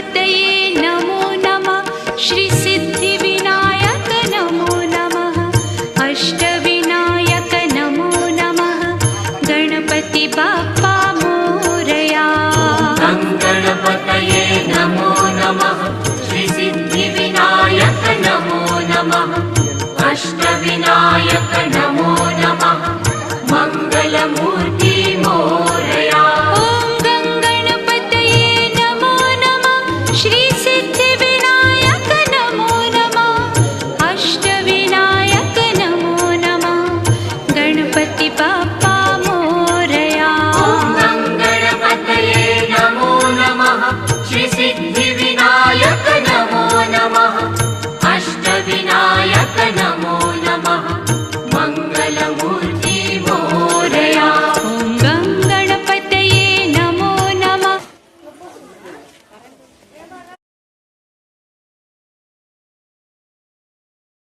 गणपतये नमो नमः। श्रीसिद्धिविनायक नमो नमः। अष्टविनायक नमो नमः। गणपति बाप्पा मोरया। गणपतये नमो नमः। श्रीसिद्धिविनायक नमो नमः। अष्टविनायक नमो